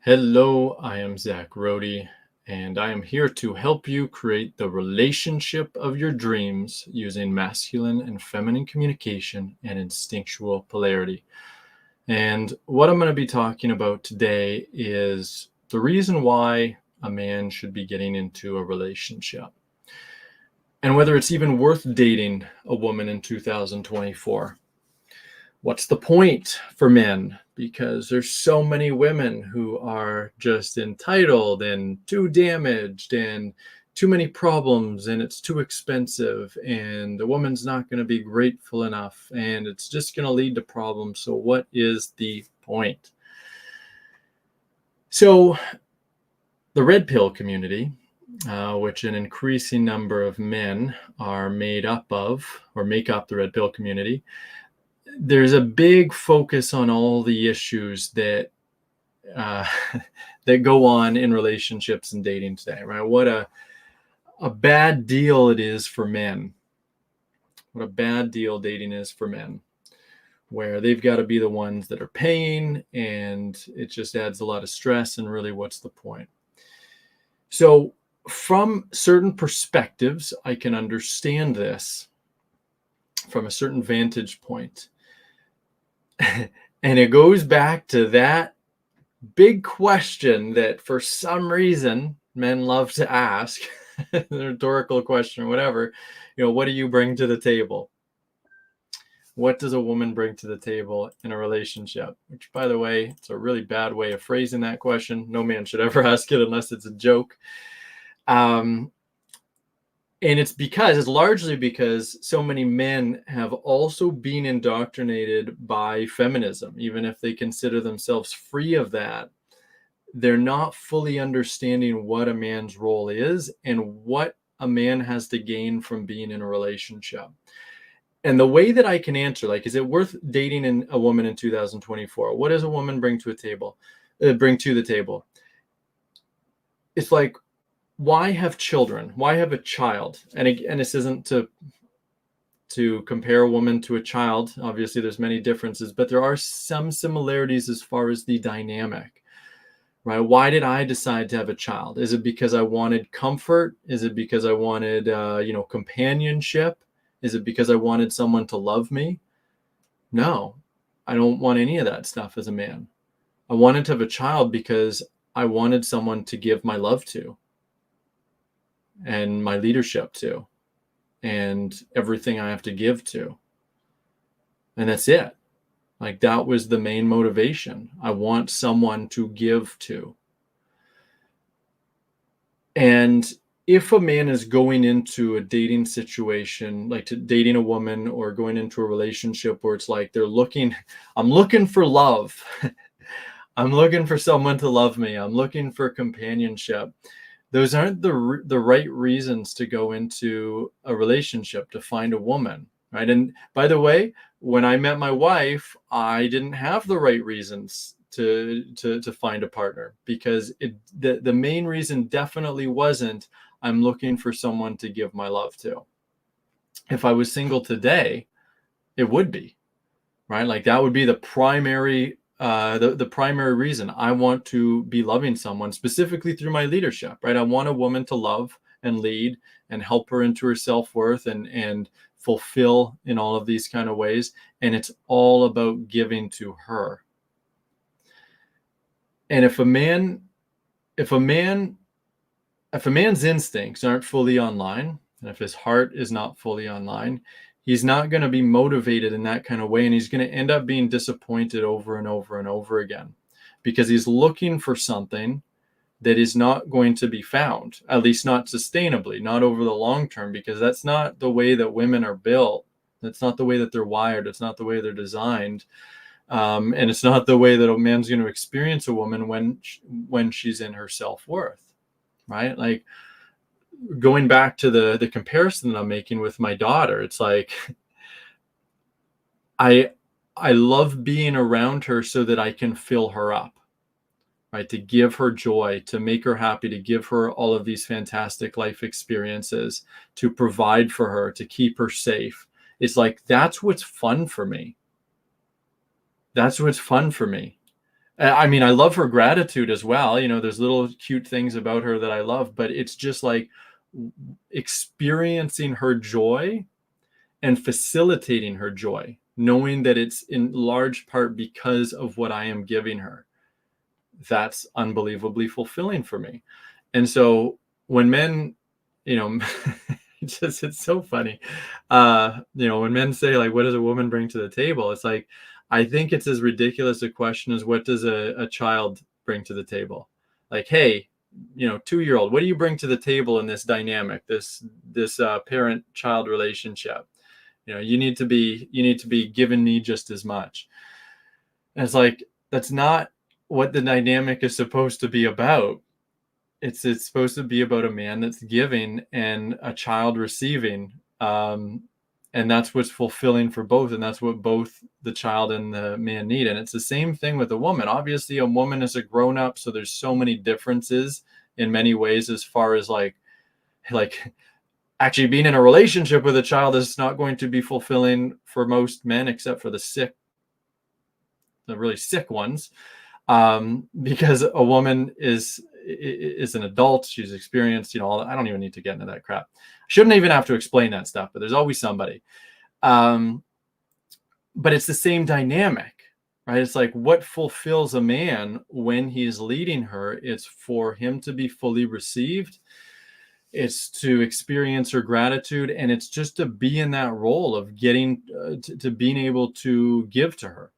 Hello, I am Zach Rohde, and I am here to help you create the relationship of your dreams using masculine and feminine communication and instinctual polarity. And what I'm going to be talking about today is the reason why a man should be getting into a relationship and whether it's even worth dating a woman in 2024. What's the point for men? Because there's so many women who are just entitled and too damaged and too many problems, and it's too expensive, and the woman's not going to be grateful enough, and it's just going to lead to problems. So what is the point? So the red pill community, which an increasing number of men are made up of or make up the red pill community, there's a big focus on all the issues that that go on in relationships and dating today, right? What a bad deal it is for men. What a bad deal dating is for men, where they've got to be the ones that are paying, and it just adds a lot of stress. And really, what's the point? So from certain perspectives, I can understand this from a certain vantage point. And it goes back to that big question that for some reason men love to ask, the rhetorical question or whatever, what do you bring to the table? What does a woman bring to the table in a relationship? Which, by the way, it's a really bad way of phrasing that question. No man should ever ask it unless it's a joke. And it's largely because so many men have also been indoctrinated by feminism. Even if they consider themselves free of that, they're not fully understanding what a man's role is and what a man has to gain from being in a relationship. And the way that I can answer, is it worth dating a woman in 2024? What does a woman bring to the table? It's like, why have children? Why have a child? And this isn't to compare a woman to a child. Obviously, there's many differences, but there are some similarities as far as the dynamic, right? Why did I decide to have a child? Is it because I wanted comfort? Is it because I wanted, companionship? Is it because I wanted someone to love me? No, I don't want any of that stuff as a man. I wanted to have a child because I wanted someone to give my love to, and my leadership to, and everything I have to give to. And that's it. That was the main motivation. I want someone to give to. And if a man is going into a dating situation, to dating a woman or going into a relationship where it's like I'm looking for love. I'm looking for someone to love me. I'm looking for companionship. Those aren't the right reasons to go into a relationship, to find a woman, right? And by the way, when I met my wife, I didn't have the right reasons to find a partner, because the main reason definitely wasn't I'm looking for someone to give my love to. If I was single today, it would be, right? That would be the primary the primary reason. I want to be loving someone, specifically through my leadership, right? I want a woman to love and lead and help her into her self-worth and fulfill in all of these kind of ways. And it's all about giving to her. And if a man's instincts aren't fully online, and if his heart is not fully online, he's not going to be motivated in that kind of way. And he's going to end up being disappointed over and over and over again, because he's looking for something that is not going to be found, at least not sustainably, not over the long term, because that's not the way that women are built. That's not the way that they're wired. It's not the way they're designed. And it's not the way that a man's going to experience a woman when she's in her self-worth, right? Going back to the comparison that I'm making with my daughter, it's like I love being around her so that I can fill her up, right? To give her joy, to make her happy, to give her all of these fantastic life experiences, to provide for her, to keep her safe. It's that's what's fun for me. That's what's fun for me. I mean, I love her gratitude as well. You know, there's little cute things about her that I love, but it's just like experiencing her joy and facilitating her joy, knowing that it's in large part because of what I am giving her. That's unbelievably fulfilling for me. And so when men, you know, it's so funny. You know, when men say like, what does a woman bring to the table? It's like, I think it's as ridiculous a question as what does a child bring to the table? Like, hey, you know, 2-year-old, what do you bring to the table in this dynamic, this parent-child relationship? You know, you need to be giving me just as much. And it's like, that's not what the dynamic is supposed to be about. It's supposed to be about a man that's giving and a child receiving. And that's what's fulfilling for both. And that's what both the child and the man need. And it's the same thing with a woman. Obviously, a woman is a grown-up, so there's so many differences in many ways as far as like actually being in a relationship with a child is not going to be fulfilling for most men, except for the really sick ones. Because a woman is an adult, she's experienced, you know, I don't even need to get into that crap. I shouldn't even have to explain that stuff, but there's always somebody. But it's the same dynamic, right? It's like, what fulfills a man when he's leading her? It's for him to be fully received. It's to experience her gratitude, and it's just to be in that role of getting to being able to give to her.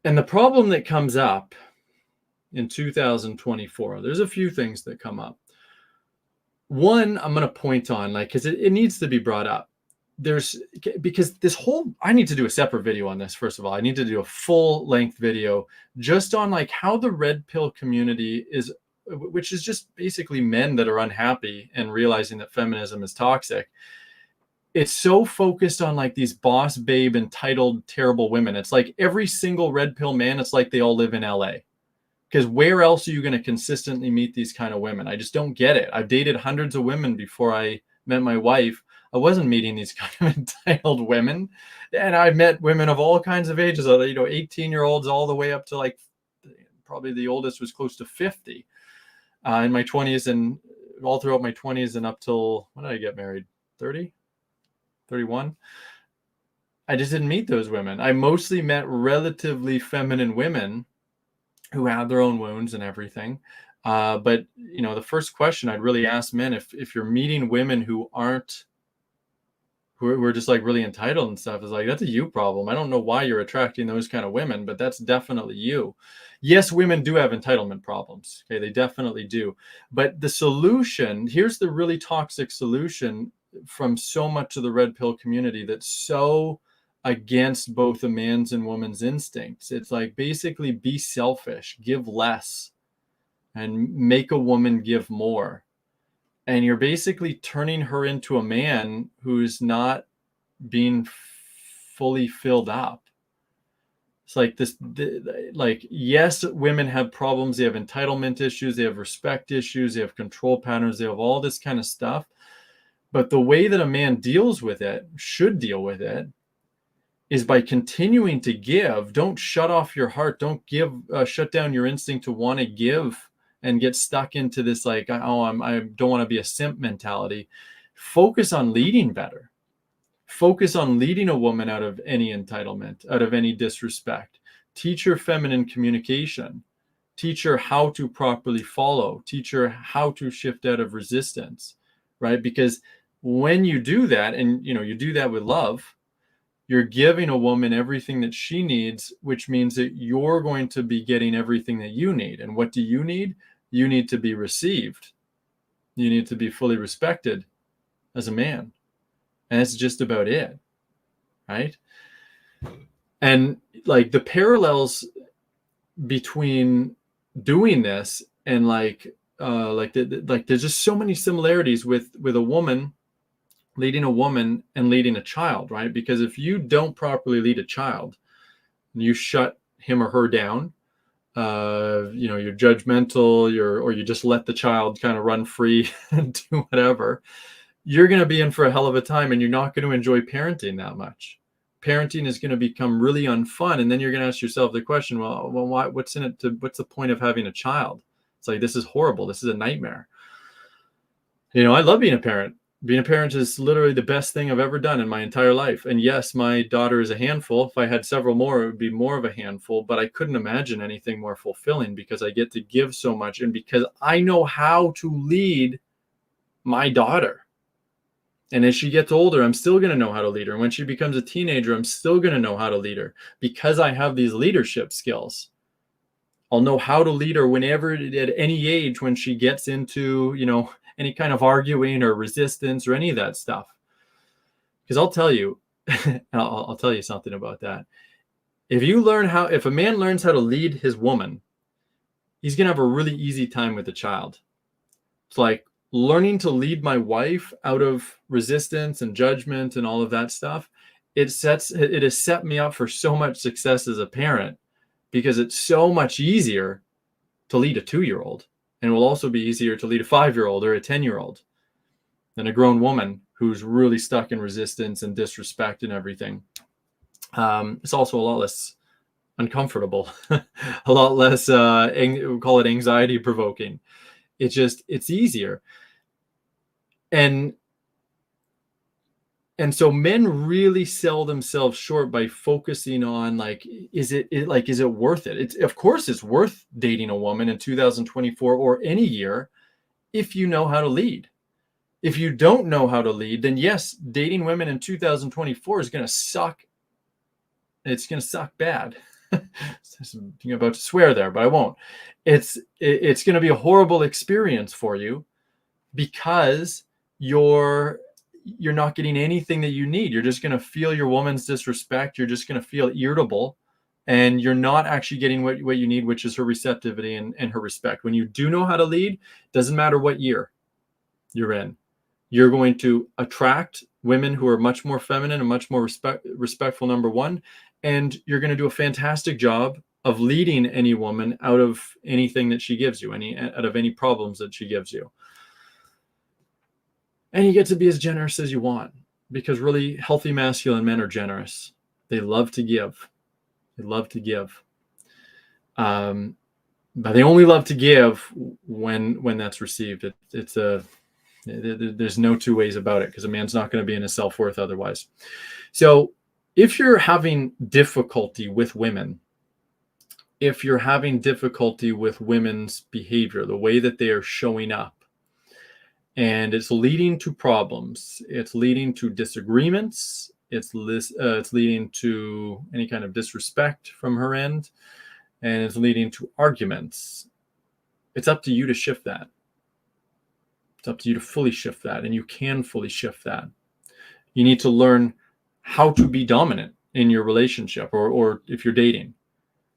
And the problem that comes up in 2024, there's a few things that come up. One, I'm going to point on, like, because it needs to be brought up. Because this whole, I need to do a separate video on this. First of all, I need to do a full length video just on like how the red pill community is, which is just basically men that are unhappy and realizing that feminism is toxic. It's so focused on like these boss babe entitled terrible women. It's like every single red pill man, it's like they all live in LA. Because where else are you going to consistently meet these kind of women? I just don't get it. I've dated hundreds of women before I met my wife. I wasn't meeting these kind of entitled women. And I've met women of all kinds of ages, you know, 18-year-olds all the way up to like, probably the oldest was close to 50 in my 20s, and all throughout my 20s and up till, when did I get married? 30? 31. I just didn't meet those women. I mostly met relatively feminine women who had their own wounds and everything. But you know, the first question I'd really ask men, if you're meeting women who are just like really entitled and stuff, is like, that's a you problem. I don't know why you're attracting those kind of women, but that's definitely you. Yes, women do have entitlement problems. Okay, they definitely do. But the solution, here's the really toxic solution from so much of the red pill community that's so against both a man's and woman's instincts. It's like, basically be selfish, give less, and make a woman give more. And you're basically turning her into a man who's not being fully filled up. It's like this, like, yes, women have problems. They have entitlement issues. They have respect issues. They have control patterns. They have all this kind of stuff. But the way that a man deals with it, should deal with it, is by continuing to give. Don't shut off your heart. Don't shut down your instinct to want to give and get stuck into this like, oh, I don't want to be a simp mentality. Focus on leading better. Focus on leading a woman out of any entitlement, out of any disrespect. Teach her feminine communication. Teach her how to properly follow. Teach her how to shift out of resistance, right? Because when you do that, and you know, you do that with love, you're giving a woman everything that she needs, which means that you're going to be getting everything that you need. And what do you need? You need to be received. You need to be fully respected as a man. And that's just about it, right? And like the parallels between doing this and there's just so many similarities with a woman, leading a woman and leading a child, right? Because if you don't properly lead a child, you shut him or her down, you know, you're judgmental, or you just let the child kind of run free and do whatever, you're going to be in for a hell of a time, and you're not going to enjoy parenting that much. parenting is going to become really unfun. And then you're going to ask yourself the question, well, why, what's in it what's the point of having a child? It's like, this is horrible. This is a nightmare. I love being a parent. Being a parent is literally the best thing I've ever done in my entire life. And yes, my daughter is a handful. If I had several more, it would be more of a handful, but I couldn't imagine anything more fulfilling because I get to give so much. And because I know how to lead my daughter. And as she gets older, I'm still going to know how to lead her. And when she becomes a teenager, I'm still going to know how to lead her because I have these leadership skills. I'll know how to lead her whenever, at any age, when she gets into, any kind of arguing or resistance or any of that stuff. Because I'll tell you, I'll tell you something about that. If a man learns how to lead his woman, he's going to have a really easy time with the child. It's like learning to lead my wife out of resistance and judgment and all of that stuff. It has set me up for so much success as a parent because it's so much easier to lead a 2-year-old. And it will also be easier to lead a 5-year-old or a 10-year-old than a grown woman who's really stuck in resistance and disrespect and everything. It's also a lot less uncomfortable, a lot less, we call it anxiety provoking. It's easier. And so men really sell themselves short by focusing on is it worth it? Of course it's worth dating a woman in 2024 or any year if you know how to lead. If you don't know how to lead, then yes, dating women in 2024 is going to suck. It's going to suck bad. I'm about to swear there, but I won't. It's going to be a horrible experience for you because you're not getting anything that you need. You're just going to feel your woman's disrespect. You're just going to feel irritable, and you're not actually getting what you need, which is her receptivity and her respect. When you do know how to lead, doesn't matter what year you're in, you're going to attract women who are much more feminine and much more respectful, number one, and you're going to do a fantastic job of leading any woman out of anything that she gives you, out of any problems that she gives you. And you get to be as generous as you want, because really healthy masculine men are generous. They love to give. They love to give. But they only love to give when that's received. There's no two ways about it, because a man's not going to be in his self-worth otherwise. So if you're having difficulty with women, if you're having difficulty with women's behavior, the way that they are showing up, and it's leading to problems, it's leading to disagreements, it's leading to any kind of disrespect from her end, and it's leading to arguments, it's up to you to shift that. It's up to you to fully shift that, and you can fully shift that. You need to learn how to be dominant in your relationship, or if you're dating.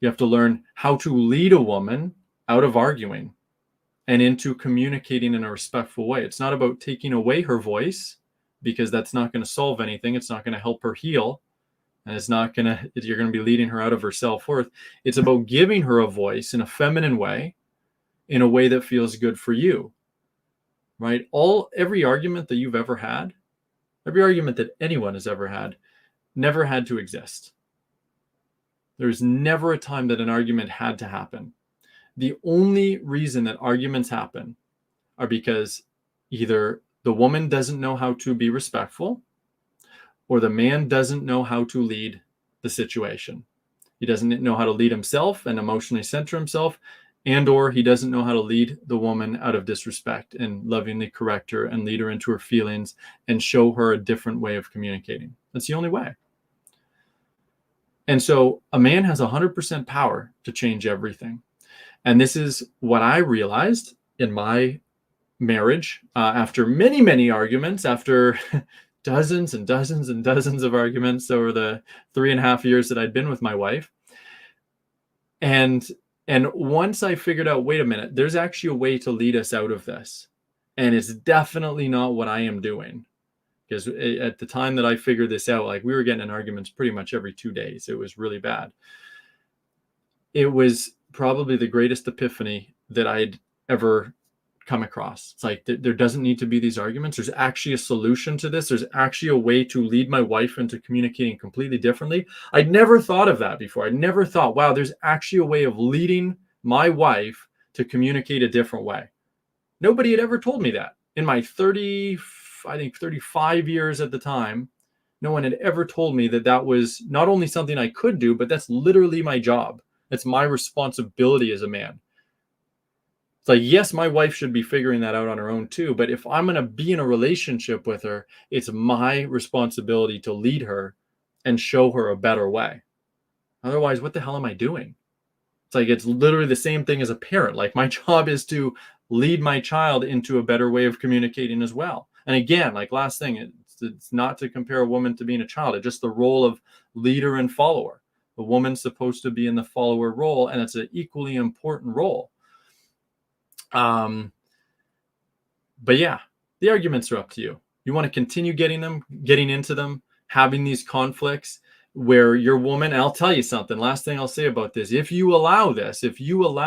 You have to learn how to lead a woman out of arguing and into communicating in a respectful way. It's not about taking away her voice, because that's not going to solve anything. It's not going to help her heal. And you're going to be leading her out of her self-worth. It's about giving her a voice in a feminine way, in a way that feels good for you, right? Every argument that you've ever had, every argument that anyone has ever had, never had to exist. There's never a time that an argument had to happen. The only reason that arguments happen are because either the woman doesn't know how to be respectful, or the man doesn't know how to lead the situation. He doesn't know how to lead himself and emotionally center himself, or he doesn't know how to lead the woman out of disrespect and lovingly correct her and lead her into her feelings and show her a different way of communicating. That's the only way. And so a man has 100% power to change everything. And this is what I realized in my marriage after many, many arguments, after dozens and dozens and dozens of arguments over the 3.5 years that I'd been with my wife. And once I figured out, wait a minute, there's actually a way to lead us out of this. And it's definitely not what I am doing. Because at the time that I figured this out, we were getting in arguments pretty much every 2 days. It was really bad. It was probably the greatest epiphany that I'd ever come across. It's like there doesn't need to be these arguments. There's actually a solution to this. There's actually a way to lead my wife into communicating completely differently. I'd never thought of that before. I'd never thought, wow, there's actually a way of leading my wife to communicate a different way. Nobody had ever told me that. In my 35 years at the time, no one had ever told me that that was not only something I could do, but that's literally my job. It's my responsibility as a man. It's like, yes, my wife should be figuring that out on her own too. But if I'm going to be in a relationship with her, it's my responsibility to lead her and show her a better way. Otherwise, what the hell am I doing? It's like, it's literally the same thing as a parent. Like, my job is to lead my child into a better way of communicating as well. And again, like, last thing, it's not to compare a woman to being a child. It's just the role of leader and follower. The woman's supposed to be in the follower role, and it's an equally important role. But yeah, the arguments are up to you. You want to continue getting into them, having these conflicts where your woman, and I'll tell you something, last thing I'll say about this, if you allow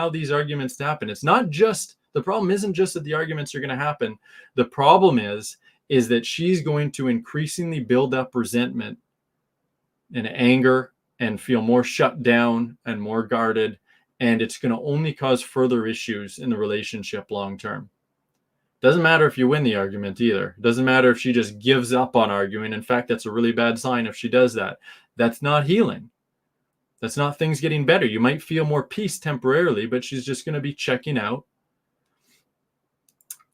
these arguments to happen, it's not just, the problem isn't just that the arguments are going to happen. The problem is that she's going to increasingly build up resentment and anger and feel more shut down and more guarded. And it's going to only cause further issues in the relationship long term. Doesn't matter if you win the argument either. Doesn't matter if she just gives up on arguing. In fact, that's a really bad sign if she does that. That's not healing. That's not things getting better. You might feel more peace temporarily, but she's just going to be checking out.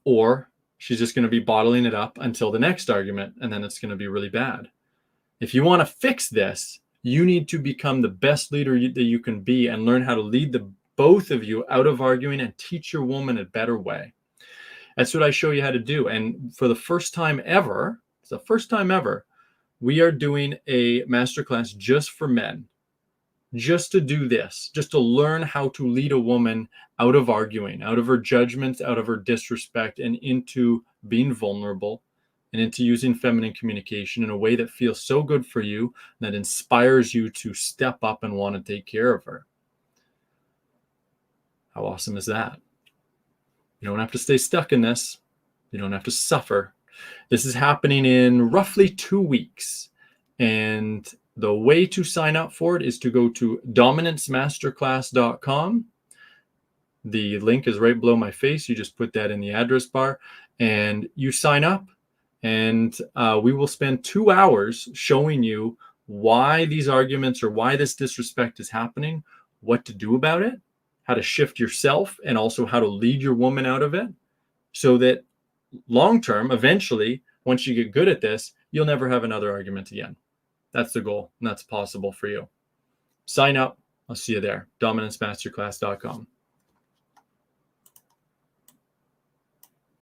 Or she's just going to be bottling it up until the next argument, and then it's going to be really bad. If you want to fix this, you need to become the best leader that you can be and learn how to lead the both of you out of arguing and teach your woman a better way. That's what I show you how to do. And for the first time ever, we are doing a masterclass just for men, just to do this, just to learn how to lead a woman out of arguing, out of her judgments, out of her disrespect, and into being vulnerable, and into using feminine communication in a way that feels so good for you, that inspires you to step up and want to take care of her. How awesome is that? You don't have to stay stuck in this. You don't have to suffer. This is happening in roughly 2 weeks. And the way to sign up for it is to go to dominancemasterclass.com. The link is right below my face. You just put that in the address bar and you sign up. And we will spend 2 hours showing you why these arguments or why this disrespect is happening, what to do about it, how to shift yourself, and also how to lead your woman out of it, so that long term, eventually, once you get good at this, you'll never have another argument again. That's the goal, and that's possible for you. Sign up. I'll see you there. dominancemasterclass.com.